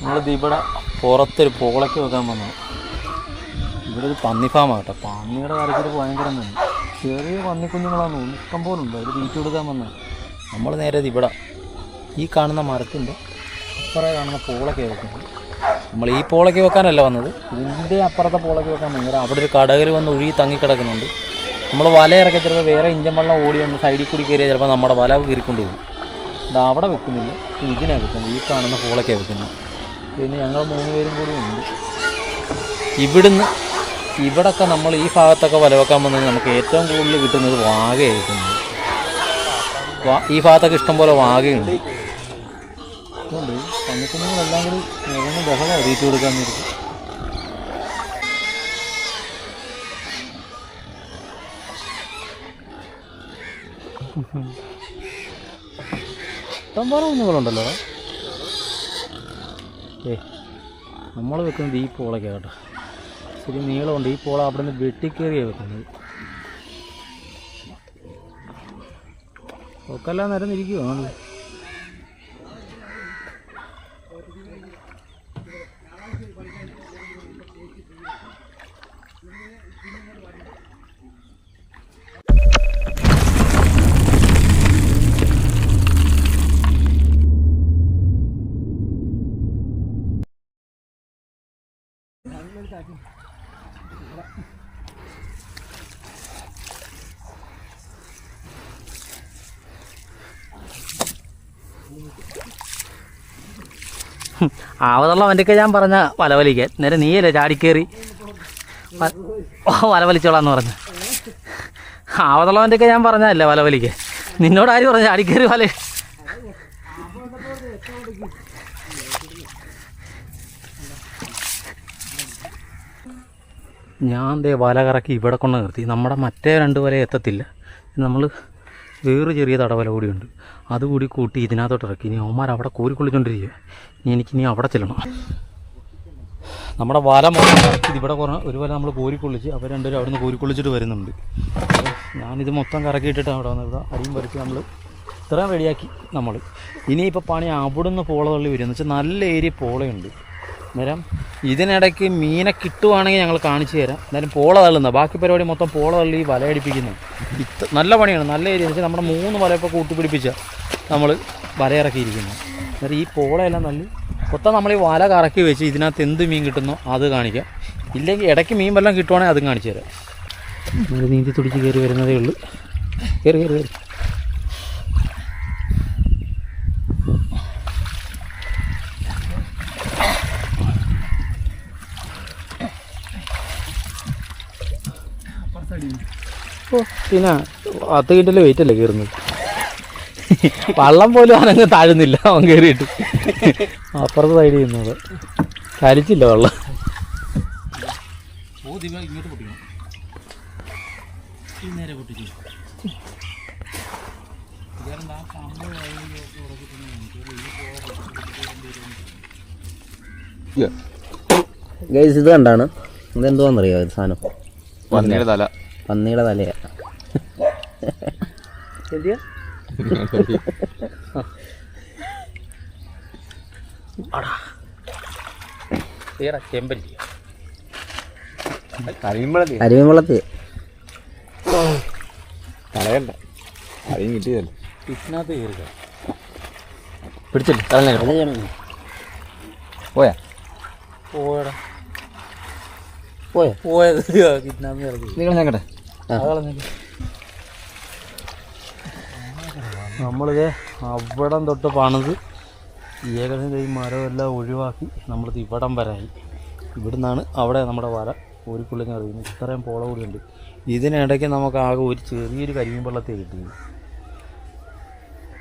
നമ്മളിത് ഇവിടെ പുറത്തൊരു പോളയ്ക്ക് വെക്കാൻ വന്നത്. ഇവിടെ ഒരു പന്നി ഫാമാണ് കേട്ടോ. പന്നിയുടെ കാര്യത്തിൽ ഭയങ്കര തന്നെ. ചെറിയ പന്നിക്കുഞ്ഞുങ്ങളാണ് ഇഷ്ടം പോലെ ഉണ്ട്. അവർ തീറ്റ കൊടുക്കാൻ വന്നത്. നമ്മൾ നേരെ ഇവിടെ ഈ കാണുന്ന മരത്തിൻ്റെ അപ്പുറം കാണുന്ന പോളയ്ക്ക് വെക്കുന്നത്. നമ്മൾ ഈ പോളയ്ക്ക് വെക്കാനല്ല വന്നത്, ഇതിൻ്റെ അപ്പുറത്തെ പോളയ്ക്ക് വെക്കാൻ വന്നത്. അവിടെ ഒരു കടകൽ വന്ന് ഒഴുകി തങ്ങിക്കിടക്കുന്നുണ്ട്. നമ്മൾ വല ഇറക്കി ചിലപ്പോൾ വേറെ ഇഞ്ചൻ വെള്ളം ഓടി വന്ന് സൈഡിൽ കൂടി കയറിയാൽ ചിലപ്പോൾ നമ്മുടെ വല കീറിക്കൊണ്ട് പോകും. ഇത് അവിടെ വെക്കുന്നില്ല, ഇതിനാണ് വെക്കുന്നത്. ഈ കാണുന്ന പോളയ്ക്കാണ് വെക്കുന്നത്. പിന്നെ ഞങ്ങൾ 3 പേരും കൂടി ഉണ്ട്. ഇവിടൊക്കെ നമ്മൾ ഈ ഭാഗത്തൊക്കെ വല വെക്കാൻ വന്നാൽ നമുക്ക് ഏറ്റവും കൂടുതൽ കിട്ടുന്നത് വാകയായിരിക്കും. ഈ ഭാഗത്തൊക്കെ ഇഷ്ടംപോലെ വാകയുണ്ട്. അതുകൊണ്ട് പന്നിക്കുഞ്ഞുങ്ങളെല്ലാം കൂടി നിറഞ്ഞ ബഹളം അറിയിച്ചു കൊടുക്കാൻ വേണ്ടി. ഇഷ്ടംപോലെ കുഞ്ഞുങ്ങളുണ്ടല്ലോ. നമ്മൾ വെക്കുന്നത് ഈ പോളയ്ക്കാണ് കേട്ടോ. ശരി നീളമുണ്ട്. ഈ പോള അവിടെ നിന്ന് വെട്ടിക്കേറിയാണ് വെക്കുന്നത്. ഒക്കെല്ലാം നിരന്നിരിക്കുവാണ്. ആവതുള്ള വണ്ടിക്ക് ഞാൻ പറഞ്ഞ വലവലിക്കാൻ നേരെ നീയല്ലേ ചാടിക്കേറി വലവലിച്ചോളാന്ന് പറഞ്ഞ. ആവതുള്ള വണ്ടിക്ക് ഞാൻ പറഞ്ഞല്ലേ വലവലിക്കാൻ. നിന്നോട് ആര് പറഞ്ഞു ചാടിക്കേറി വല? ഞാൻ ദേ വല കറക്കി ഇവിടെ കൊണ്ട് നിർത്തി. നമ്മുടെ മറ്റേ 2 വല എത്തത്തില്ല. നമ്മൾ വേറെ ചെറിയ തടവല കൂടിയുണ്ട്, അതുകൂടി കൂട്ടി ഇതിനകത്തോട്ട് ഇറക്കി. ഇനി അവന്മാർ അവിടെ കോരിക്കൊള്ളിച്ചോണ്ടിരിക്കുക. എനിക്കിനി അവിടെ ചെല്ലണം. നമ്മുടെ വല മൊത്തം കറക്കി ഇവിടെ ഒരു വല നമ്മൾ കോരിക്കൊള്ളിച്ച് അവർ 2 പേരും അവിടെ നിന്ന് കോരിക്കൊള്ളിച്ചിട്ട് വരുന്നുണ്ട്. ഞാനിത് മൊത്തം കറക്കിയിട്ടിട്ട് അവിടെ വന്ന് ഇവിടെ അരിയും പറിച്ച് നമ്മൾ ഇത്രയും റെഡിയാക്കി. നമ്മൾ ഇനിയിപ്പോൾ പണി അവിടെ നിന്ന് പോള തള്ളി വരും. എന്ന് വെച്ചാൽ നല്ല ഏരിയ പോളയുണ്ട്. അന്നേരം ഇതിനിടയ്ക്ക് മീനെ കിട്ടുവാണെങ്കിൽ ഞങ്ങൾ കാണിച്ചു തരാം. എന്നാലും പോള തള്ളുന്ന ബാക്കി പരിപാടി മൊത്തം പോള തള്ളി വലയടിപ്പിക്കുന്നത്. നല്ല പണിയാണ്, നല്ല ഏരിയ. എന്ന് വെച്ചാൽ നമ്മുടെ 3 വലയൊക്കെ കൂട്ടിപ്പിടിപ്പിച്ച നമ്മൾ വലയിറക്കിയിരിക്കുന്നത്. അന്നേരം ഈ പോളയെല്ലാം നല്ല മൊത്തം നമ്മൾ ഈ വല കറക്കി വെച്ച് ഇതിനകത്ത് എന്ത് മീൻ കിട്ടുന്നോ അത് കാണിക്കാം. ഇല്ലെങ്കിൽ ഇടയ്ക്ക് മീൻ വല്ലതും കിട്ടുവാണെങ്കിൽ അതും കാണിച്ചു തരാം. നമ്മൾ നീന്തി തുടിച്ച് കയറി വരുന്നതേ ഉള്ളൂ. കയറി കയറി കയറി. പിന്നെ 10 കിൻറ്റൽ വെയിറ്റ് അല്ലേ കയറുന്നത്. വള്ളം പോലും അവനങ്ങ് താഴുന്നില്ല. അവൻ കയറിയിട്ട് അപ്പുറത്ത് സൈഡ് ചെയ്യുന്നത് കരിച്ചില്ല വെള്ളം. ഇങ്ങോട്ട് പൊട്ടിക്കണം. നേരെ പൊട്ടിച്ചു. ഇത് കണ്ടാണ്. ഇതെന്തുവാന്നറിയോ ഇത് സാധനം? പന്നിയുടെ തല. പന്നിയുടെ തലയാ. ചെമ്പല്ലി അരിമളത്തി കളയണ്ട. അരിയും കിട്ടിയതല്ലേ ഇതിനകത്ത് കയറുക. പിടിച്ചില്ലേ കളഞ്ഞ പോയാ പോയടാ പോയത് ഇതിനകത്ത് ഇറങ്ങി. നിങ്ങൾ ഞങ്ങട്ടെ നമ്മളിത് അവിടം തൊട്ട് പണിത് ഏകദേശം ഈ മരമെല്ലാം ഒഴിവാക്കി നമ്മളിത് ഇവിടം വരായി. ഇവിടുന്നാണ് അവിടെ നമ്മുടെ വല കോരിക്കുള്ളിൽ അറിയുന്നത്. ഇത്രയും പോള കൂടിയുണ്ട്. ഇതിനിടയ്ക്ക് നമുക്ക് ആകെ ഒരു ചെറിയൊരു കരിമീൻ വെള്ളത്തെ കിട്ടിയത്.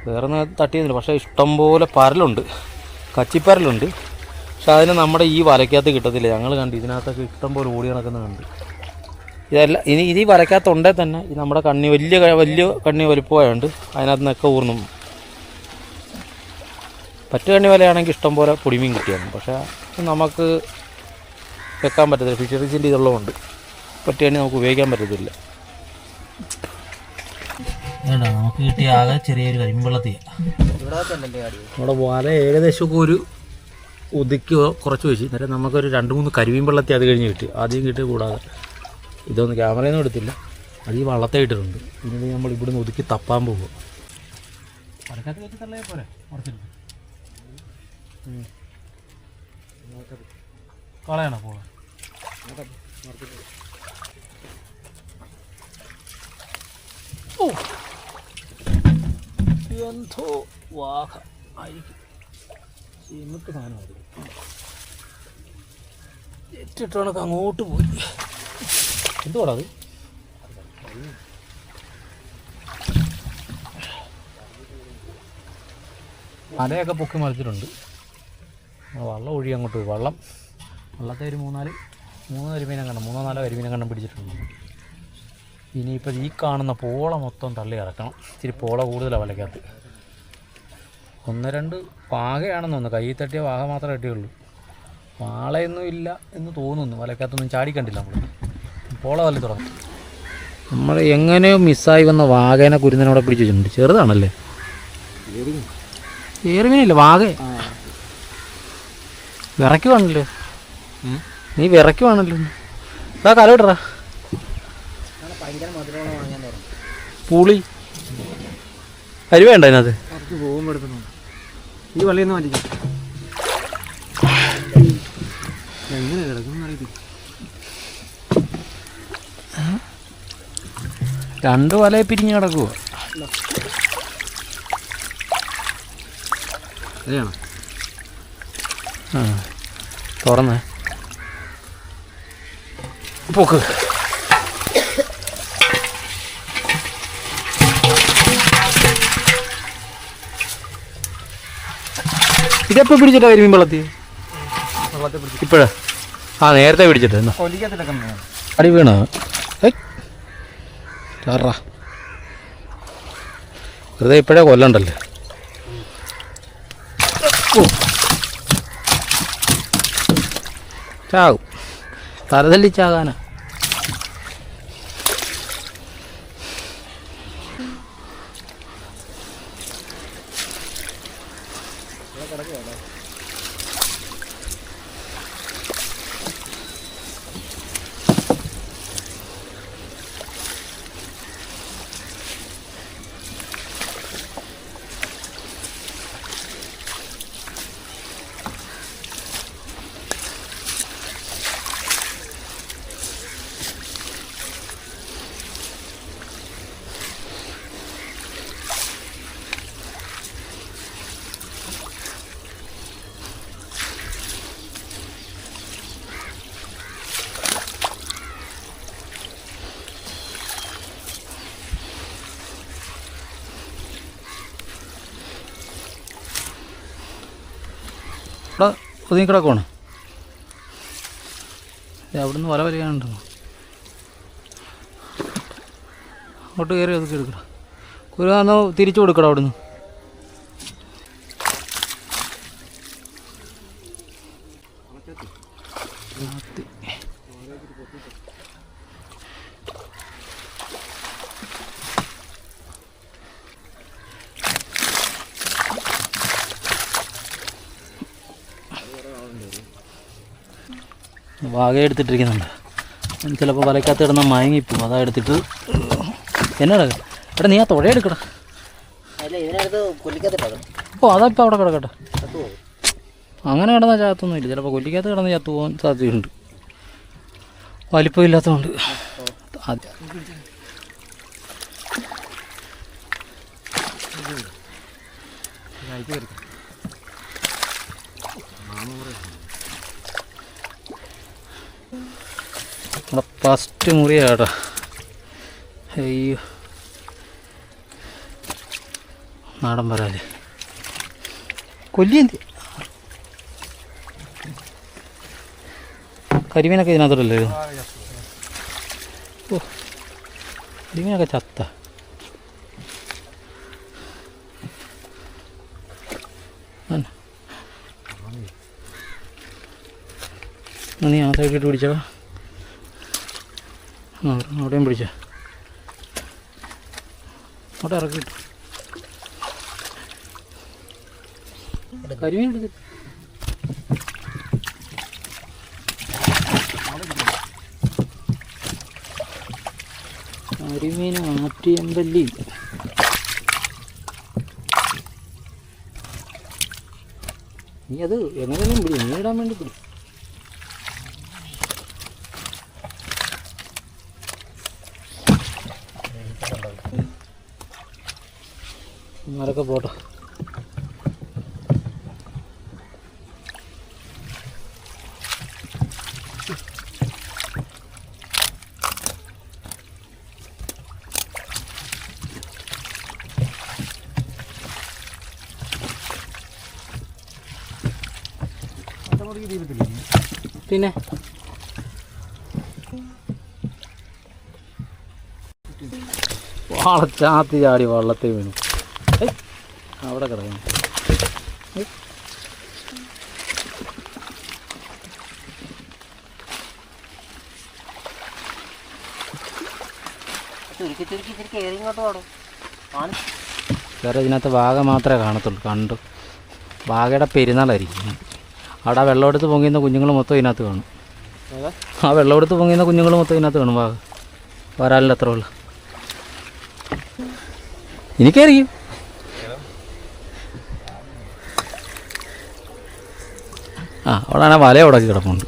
വേറെ ഒന്നും തട്ടിയൊന്നുമില്ല. പക്ഷേ ഇഷ്ടംപോലെ പരലുണ്ട്, കച്ചിപ്പരലുണ്ട്. പക്ഷെ അതിന് നമ്മുടെ ഈ വലയ്ക്കകത്ത് കിട്ടത്തില്ല. ഞങ്ങൾ കണ്ട് ഇതിനകത്തൊക്കെ ഇഷ്ടംപോലെ ഓടി നടക്കുന്നത് കണ്ട്. ഇതെല്ലാം ഇനി ഇത് വരയ്ക്കകത്തുണ്ടേ തന്നെ ഈ നമ്മുടെ കണ്ണി വലിയ കണ്ണി വലുപ്പമായുണ്ട്. അതിനകത്ത് നിന്നൊക്കെ ഊർന്നും പറ്റുകണ്ണി വലയാണെങ്കിൽ ഇഷ്ടംപോലെ പൊടിമീൻ കിട്ടിയാണ്. പക്ഷേ നമുക്ക് വെക്കാൻ പറ്റത്തില്ല. ഫിഷറീസിൻ്റെ ഇതുള്ളതുകൊണ്ട് പറ്റുകണ്ണി നമുക്ക് ഉപയോഗിക്കാൻ പറ്റത്തില്ല. വേണ്ട, നമുക്ക് കിട്ടിയ ആകെ ചെറിയൊരു കരിമ്പെള്ളത്തിയാണ്. നമ്മുടെ വല ഏകദേശമൊക്കെ ഒരു ഒതുക്കി കുറച്ച് വെച്ച് നേരം നമുക്കൊരു 2-3 കരിമീൻ വെള്ളത്തി അത് കഴിഞ്ഞ് കിട്ടി. ആദ്യം കിട്ടി. കൂടാതെ ഇതൊന്നും ക്യാമറയൊന്നും എടുത്തില്ല, അത് ഈ വള്ളത്തെ ഇട്ടിട്ടുണ്ട്. ഇനി നമ്മൾ ഇവിടുന്ന് ഒതുക്കി തപ്പാൻ പോകും. വലക്കകത്ത് കയറ്റി തള്ളേ പോലെ മറച്ചിട്ട് കളയണോ പോകാൻ? ഓ എന്തോ വാഹ ആയിരിക്കും. എന്നിട്ട് സാധനമായിരുന്നു ഏറ്റിട്ടണക്ക് അങ്ങോട്ട് പോയി. എന്തുവാടാ അത്? മലയൊക്കെ പൊക്കി മറിച്ചിട്ടുണ്ട്. വള്ളം ഒഴുകി അങ്ങോട്ട് പോയി. വള്ളത്തെ ഒരു 3-4 കരിമീനെ കണ്ടം 3-4 കരിമീനെ കണ്ടം പിടിച്ചിട്ടുണ്ട്. ഇനിയിപ്പോൾ ഈ കാണുന്ന പോള മൊത്തം തള്ളി ഇറക്കണം. ഇച്ചിരി പോള കൂടുതലാണ് വലക്കകത്ത്. 1-2 വാകയാണെന്ന് തോന്നുന്നു. കയ്യിൽ തട്ടിയ വാക മാത്രമേ കിട്ടിയുള്ളൂ. വാളയൊന്നും ഇല്ല എന്ന് തോന്നുന്നു. വലക്കകത്തൊന്നും ചാടിക്കണ്ടില്ല. നമ്മൾ പോള തള്ളി തുടങ്ങും. നമ്മൾ എങ്ങനെയോ മിസ്സായി വന്ന വാകേനെ കുരുന്നനോടെ പിടിച്ച് വെച്ചിട്ടുണ്ട്. ചെറുതാണല്ലേ? ഏറുമീനല്ലേ? വാക വിറയ്ക്കുവാണല്ലോ. നീ വിറയ്ക്കുവാണല്ലോ. ഇതാ കലവിടറാ. പുളി അരി വേണ്ട അതിനകത്ത്. ഈ വള്ളിയൊന്നും മാറ്റിക്കും. എങ്ങനെ കിടക്കും അറിയത്തില്ല. 2 വലയെ പിരിഞ്ഞ് കിടക്കുവോ? ശരിയാണോ? ആ തുറന്നേ പോക്ക്. ഇതെപ്പോൾ പിടിച്ചിട്ടാ കരിമീൻ വെള്ളത്തിൽ? ഇപ്പോഴാ? ആ നേരത്തെ പിടിച്ചിട്ട് എന്നാ അടി വീണ ചാറാ. വെറുതെ ഇപ്പോഴേ കൊല്ലണ്ടല്ലേ. ചാകും. തലതല്ലി ചാകാനാ. ഇവിടെ ഒതുങ്ങി കിടക്കുവാണ്. അവിടുന്ന് വല വരികയാണോ? അങ്ങോട്ട് കയറി ഒതുക്കി എടുക്കണം. കുരുവാന്ന് തിരിച്ചു കൊടുക്കണം അവിടുന്ന്. വാഗ എടുത്തിട്ടിരിക്കുന്നുണ്ട്. ചിലപ്പോൾ വലക്കകത്ത് കിടന്ന മയങ്ങിപ്പോവും. അതാ എടുത്തിട്ട് എന്നാ എടാ നീ ആ തുഴ എടുക്കടാ. ഓ അതാ ഇപ്പം അവിടെ കിടക്കട്ടെ. അങ്ങനെ കിടന്നാൽ ചാത്തൊന്നുമില്ല. ചിലപ്പോൾ കൊല്ലിക്കകത്ത് കിടന്ന് ചത്തു പോകാൻ സാധ്യതയുണ്ട്. വലിപ്പമില്ലാത്തതുകൊണ്ട് നമ്മുടെ ഫസ്റ്റ് മുറിയാടാ. അയ്യോ നാടൻ വരാല് കൊല്ലിയെന്തി. കരിമീനൊക്കെ ഇതിനകത്തോട്ടല്ലേ? ഓ കരിമീനൊക്കെ ചത്ത. നീ ആ സൈഡിട്ട് പിടിച്ചോ. അവിടെയും പിടിച്ചോ. അങ്ങോട്ട് ഇറക്കിട്ടു. കരിമീൻ എടുത്ത് കരിമീൻ ആറ്റിയമ്പല്ലി. നീ അത് എങ്ങനെയും പിടി, നീ ഇടാൻ വേണ്ടി പിടി. ഇമാരൊക്കെ പോട്ടെ. പിന്നെ വാളച്ചാത്തി ചാടി വള്ളത്തിൽ വീണു. അവിടെ കിടക്കുന്നു. വേറെ ഇതിനകത്ത് വാഗ മാത്രമേ കാണത്തുള്ളൂ. കണ്ടു, വാഗയുടെ പെരുന്നാളായിരിക്കും. അവിടെ ആ വെള്ളമെടുത്ത് പൊങ്ങിയുന്ന കുഞ്ഞുങ്ങൾ മൊത്തം ഇതിനകത്ത് കാണും. ആ വെള്ളമെടുത്ത് പൊങ്ങിയുന്ന കുഞ്ഞുങ്ങൾ മൊത്തം ഇതിനകത്ത് കാണും. വാഗ വരാലിൻ്റെ അത്ര ഉള്ള എനിക്കറിയും. ആ അവിടെ ആ വല ഉടക്കി കിടപ്പുണ്ട്.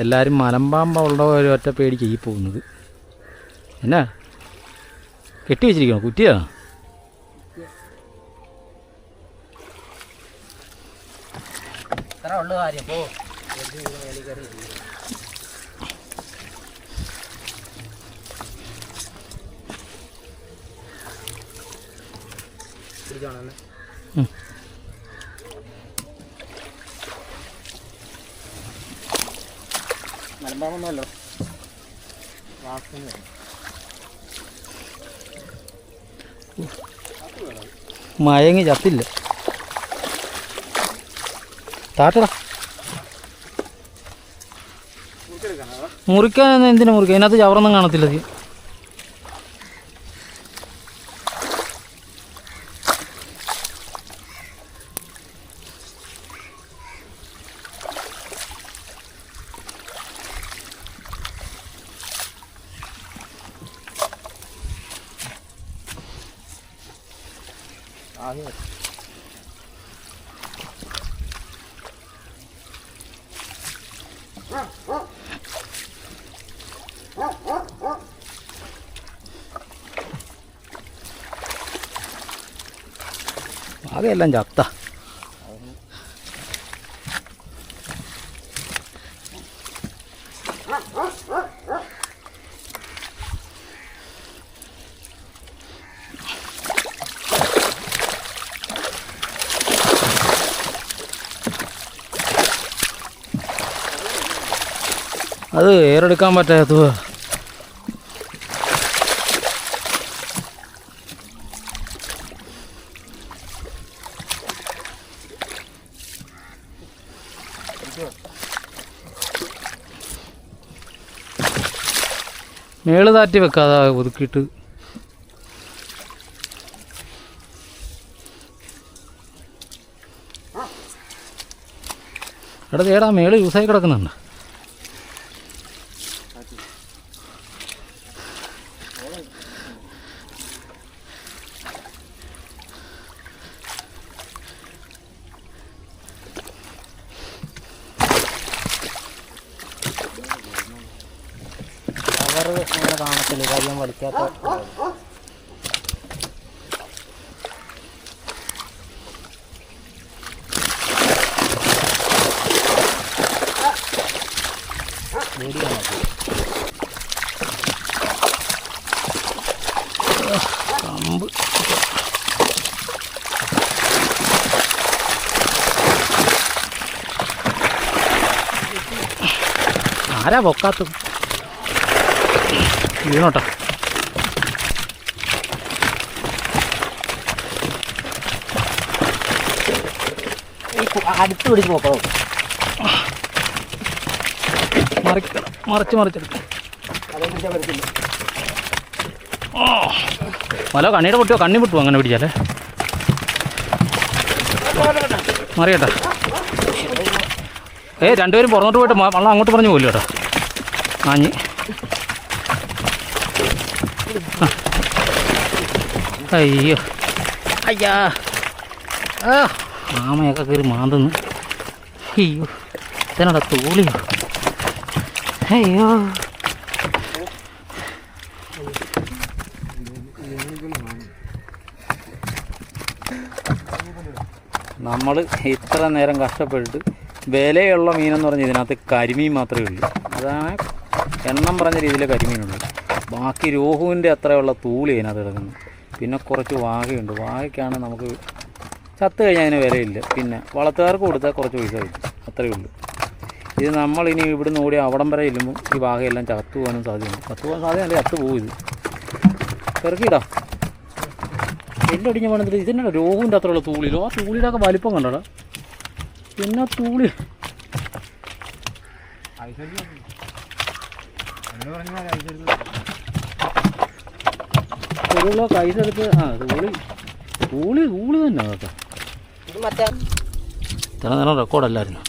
എല്ലാവരും മലമ്പാമ്പുള്ള ഒരു ഒറ്റ പേടിക്ക് ഈ പോകുന്നത്. എന്നാ കെട്ടി വെച്ചിരിക്കണോ? കുറ്റിയാ? മലമ്പാമ്പൊന്നുമല്ലോ. മയങ്ങി ചത്തില്ല. താട്ടടാ, മുറിക്കാൻ എന്തിനാ മുറിക്കുക? അതിനകത്ത് ചവറൊന്നും കാണത്തില്ല. ആകെയെല്ലാം ചത്ത. അത് ഏറെടുക്കാൻ പറ്റാത്തത്. മേള് താറ്റി വെക്കാതെ ഒതുക്കിയിട്ട്. എടാ തേടാ, മേള് യൂസായി കിടക്കുന്നുണ്ട്. അങ്ങനെ കാണത്തില്ല, കാര്യം പഠിക്കാത്ത. കമ്പ് ആരാ പൊക്കാത്തത്? വീണോട്ടാ. അടുത്ത് പിടിച്ച് നോക്കണോ? മറിച്ചെടുക്കാം. വല കണ്ണിയുടെ പൊട്ടിയോ കണ്ണി പൊട്ടുമോ അങ്ങനെ പിടിച്ചാലേ മറിയട്ടെ രണ്ടുപേരും പുറന്നോട്ട് പോയിട്ട് വള്ളം അങ്ങോട്ട് പറഞ്ഞു പോലും കേട്ടോ ആഞ്ഞ് അയ്യോ അയ്യാ ആമയൊക്കെ കയറി മാന്തുന്നു അയ്യോ ഇതിനടാ തോളിയോ അയ്യോ നമ്മൾ ഇത്ര നേരം കഷ്ടപ്പെട്ടിട്ട് വിലയുള്ള മീനെന്ന് പറഞ്ഞാൽ ഇതിനകത്ത് കരിമീൻ മാത്രമേ ഉള്ളൂ. അതാണ് എണ്ണം പറഞ്ഞ രീതിയിലെ കരിമീനുള്ളൂ. ബാക്കി രോഹുവിൻ്റെ അത്രയുള്ള തൂളി അതിനകത്ത് കിടക്കുന്നു. പിന്നെ കുറച്ച് വാകയുണ്ട്. വാകയ്ക്കാണ് നമുക്ക് ചത്ത് കഴിഞ്ഞാൽ അതിന് വിലയില്ല. പിന്നെ വളർത്തുകാർക്ക് കൊടുത്താൽ കുറച്ച് പൈസ കിട്ടും, അത്രയേ ഉള്ളൂ. ഇത് നമ്മളിനി ഇവിടുന്ന് ഓടി അവിടം വരെ ചെല്ലുമ്പോൾ ഈ വാകയെല്ലാം ചത്തു പോകാനും സാധ്യതയുണ്ട്. ചത്തു പോകാൻ സാധ്യതയല്ല, ചത്തു പോകും. ഇത് ഇറക്കിയിടാം. എല്ലൊടിഞ്ഞ വേണമെങ്കിൽ ഇതിൻ്റെ രോഗിൻ്റെ അത്രയുള്ള തൂളിയിലോ ആ തൂളിയുടെ ഒക്കെ വലിപ്പം കണ്ടോടാ. പിന്നെ തൂളി ഒരു കിലോ കൈസെടുത്ത് തൂളി തന്നെ കേട്ടോ. ഇത്ര നേരം റെക്കോർഡല്ലായിരുന്നു.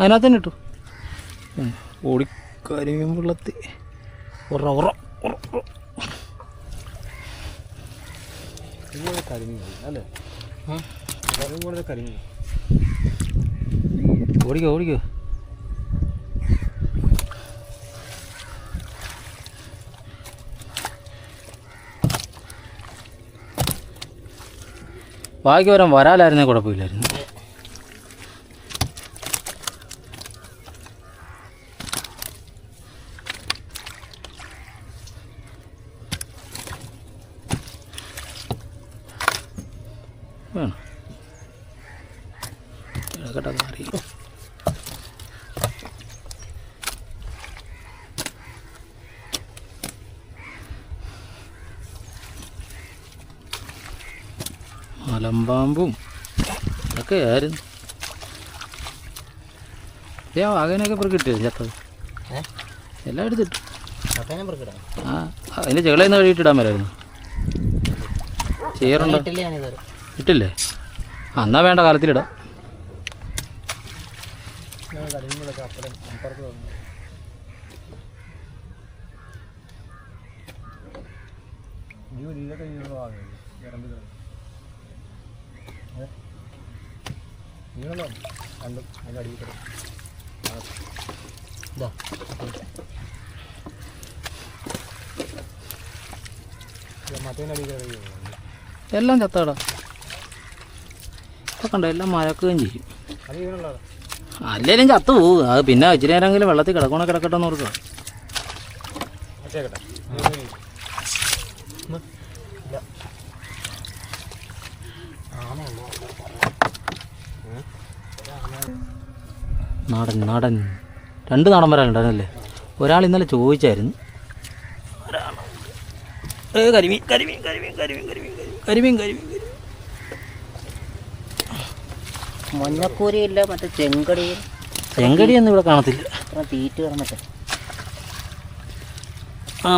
അതിനകത്ത് തന്നെ ഇട്ടു. ഓടിക്കരിമീൻ വെള്ളത്തിൽ ഓടിക്കോ ഓടിക്കോ. ബാക്കി വരാലായിരുന്നേ കുഴപ്പമില്ലായിരുന്നു. വേണം കേട്ടോ അറിയില്ല. മലമ്പാമ്പും ഒക്കെ ആയിരുന്നു. വാഗനൊക്കെ ഇപ്പം കിട്ടിയത് ചത്തത് എല്ലാം എടുത്തിട്ടു. ആ അതിൻ്റെ ചെകളയിൽ നിന്ന് കഴിയിട്ടിടാൻ വരായിരുന്നു. ചെയ്യാറുണ്ടോ? ഇട്ടില്ലേ? എന്നാ വേണ്ട കാലത്തിലിടാം. എല്ലാം ചത്താടാ. ഇപ്പം കണ്ടോ എല്ലാം മരക്കുകയും ചെയ്യും. അല്ലേലും ചത്തു പോകും. അത് പിന്നെ ഇച്ചിരി നേരമെങ്കിലും വെള്ളത്തിൽ കിടക്കണോ കിടക്കട്ടെ എന്ന് ഓർക്കുക. നാടൻ 2 നാടൻ വരാനുണ്ടായിരുന്നല്ലേ. ഒരാൾ ഇന്നലെ ചോദിച്ചായിരുന്നു. കരിമീൻ കരിമീൻ കരിമീൻ കരിമീൻ കരിമീൻ കരിമീൻ കരിമീൻ മഞ്ഞക്കൂരിയില്ല, മറ്റേ ചെങ്കടിയൊന്നും ഇവിടെ കാണത്തില്ല. തീറ്റ് കിടന്നിട്ട്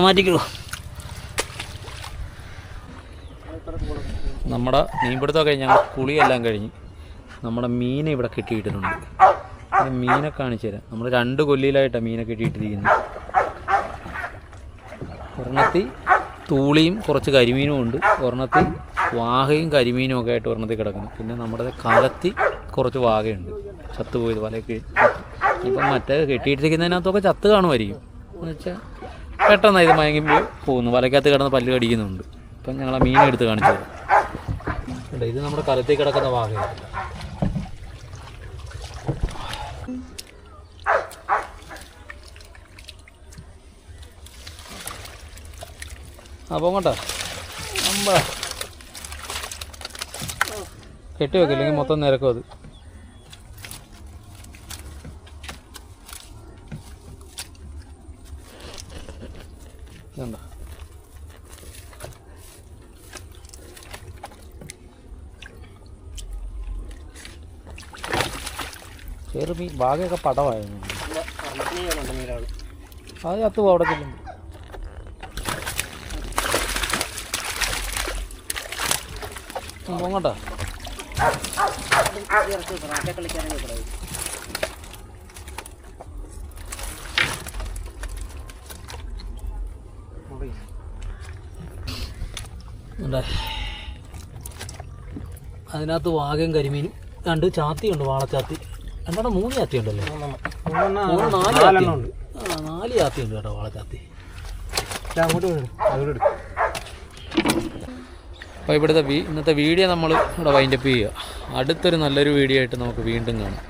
മാറ്റിക്കോ. നമ്മുടെ മീൻപിടുത്തം കഴിഞ്ഞ് ഞങ്ങൾ കുളിയെല്ലാം കഴിഞ്ഞ് നമ്മുടെ മീനെ ഇവിടെ കെട്ടിയിട്ടിട്ടുണ്ട്. മീനെ കാണിച്ചു തരാം. നമ്മൾ 2 കൊല്ലിയിലായിട്ടാണ് മീനെ കെട്ടിയിട്ടിരിക്കുന്നത്. ഒരെണ്ണത്തിൽ തൂളിയും കുറച്ച് കരിമീനും ഉണ്ട്. ഒരെണ്ണത്തിൽ വാഹയും കരിമീനും ഒക്കെ ആയിട്ട് ഒരെണ്ണത്തിൽ കിടക്കുന്നു. പിന്നെ നമ്മുടെ കലത്തി കുറച്ച് വാഹയുണ്ട് ചത്തുപോയത്. വലയൊക്കെ ഇപ്പം മറ്റേ കെട്ടിയിട്ടിരിക്കുന്നതിനകത്തൊക്കെ ചത്ത് കാണുമായിരിക്കും. എന്ന് വെച്ചാൽ പെട്ടെന്ന് ഇത് മയങ്ങി പോകുന്നു. വലയ്ക്കകത്ത് കിടന്ന് പല്ല് കടിക്കുന്നുണ്ട്. ഇപ്പം ഞങ്ങൾ ആ മീനെ എടുത്ത് കാണിച്ചു തരാം. ഇത് നമ്മുടെ കലത്തിൽ കിടക്കുന്ന വാഹയാണ്. അപ്പോൾ കേട്ടോ കെട്ടി വെക്കില്ലെങ്കിൽ മൊത്തം നിരക്കും അത്. ചെറുമീൻ ഭാഗമൊക്കെ പടമായിരുന്നു. അത് ചത്തു അവിടെ ചെല്ലുമ്പോൾ പോങ്ങട്ടാ. അതിനകത്ത് വാഗയും കരിമീനും 2 ചാത്തിയുണ്ട്, വാളച്ചാത്തി. 3 ചാത്തിയുണ്ടല്ലേ? 4 ചാത്തിയുണ്ട് കേട്ടോ വാളച്ചാത്തി. അപ്പോൾ ഇന്നത്തെ വീഡിയോ നമ്മൾ ഇവിടെ വൈൻഡപ്പ് ചെയ്യുക. അടുത്തൊരു നല്ലൊരു വീഡിയോ ആയിട്ട് നമുക്ക് വീണ്ടും കാണാം.